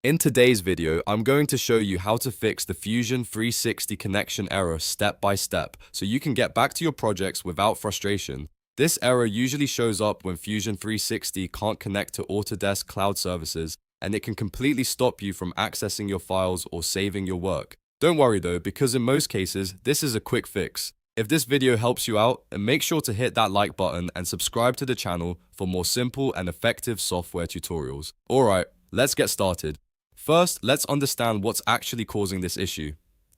In today's video, I'm going to show you how to fix the Fusion 360 connection error step by step so you can get back to your projects without frustration. This error usually shows up when Fusion 360 can't connect to Autodesk cloud services, and it can completely stop you from accessing your files or saving your work. Don't worry though, because in most cases, this is a quick fix. If this video helps you out, then make sure to hit that like button and subscribe to the channel for more simple and effective software tutorials. Alright, let's get started. First, let's understand what's actually causing this issue.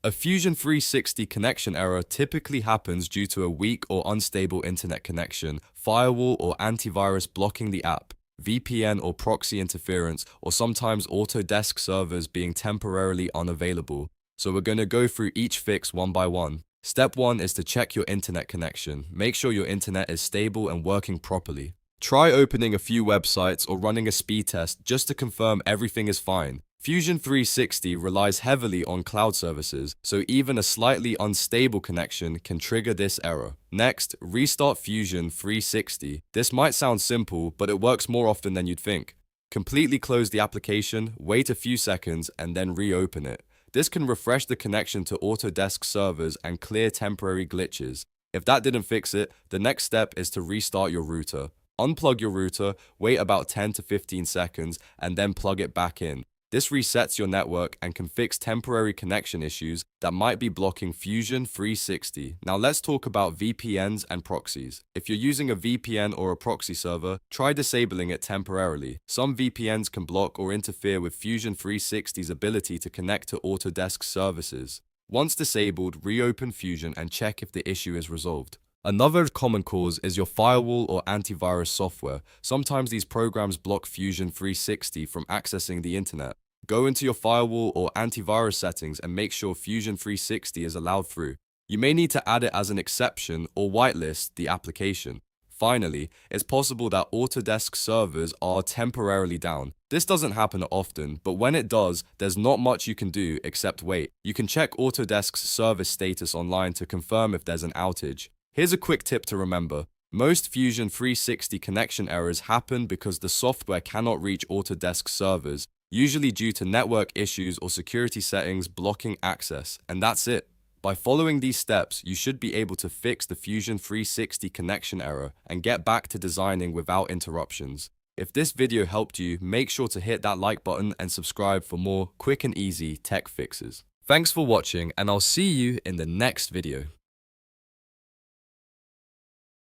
A Fusion 360 connection error typically happens due to a weak or unstable internet connection, firewall or antivirus blocking the app, VPN or proxy interference, or sometimes Autodesk servers being temporarily unavailable. So we're going to go through each fix one by one. Step 1 is to check your internet connection. Make sure your internet is stable and working properly. Try opening a few websites or running a speed test just to confirm everything is fine. Fusion 360 relies heavily on cloud services, so even a slightly unstable connection can trigger this error. Next, restart Fusion 360. This might sound simple, but it works more often than you'd think. Completely close the application, wait a few seconds, and then reopen it. This can refresh the connection to Autodesk servers and clear temporary glitches. If that didn't fix it, the next step is to restart your router. Unplug your router, wait about 10 to 15 seconds, and then plug it back in. This resets your network and can fix temporary connection issues that might be blocking Fusion 360. Now let's talk about VPNs and proxies. If you're using a VPN or a proxy server, try disabling it temporarily. Some VPNs can block or interfere with Fusion 360's ability to connect to Autodesk services. Once disabled, reopen Fusion and check if the issue is resolved. Another common cause is your firewall or antivirus software. Sometimes these programs block Fusion 360 from accessing the internet. Go into your firewall or antivirus settings and make sure Fusion 360 is allowed through. You may need to add it as an exception or whitelist the application. Finally, it's possible that Autodesk servers are temporarily down. This doesn't happen often, but when it does, there's not much you can do except wait. You can check Autodesk's service status online to confirm if there's an outage. Here's a quick tip to remember. Most Fusion 360 connection errors happen because the software cannot reach Autodesk servers, usually due to network issues or security settings blocking access, and that's it. By following these steps, you should be able to fix the Fusion 360 connection error and get back to designing without interruptions. If this video helped you, make sure to hit that like button and subscribe for more quick and easy tech fixes. Thanks for watching, and I'll see you in the next video.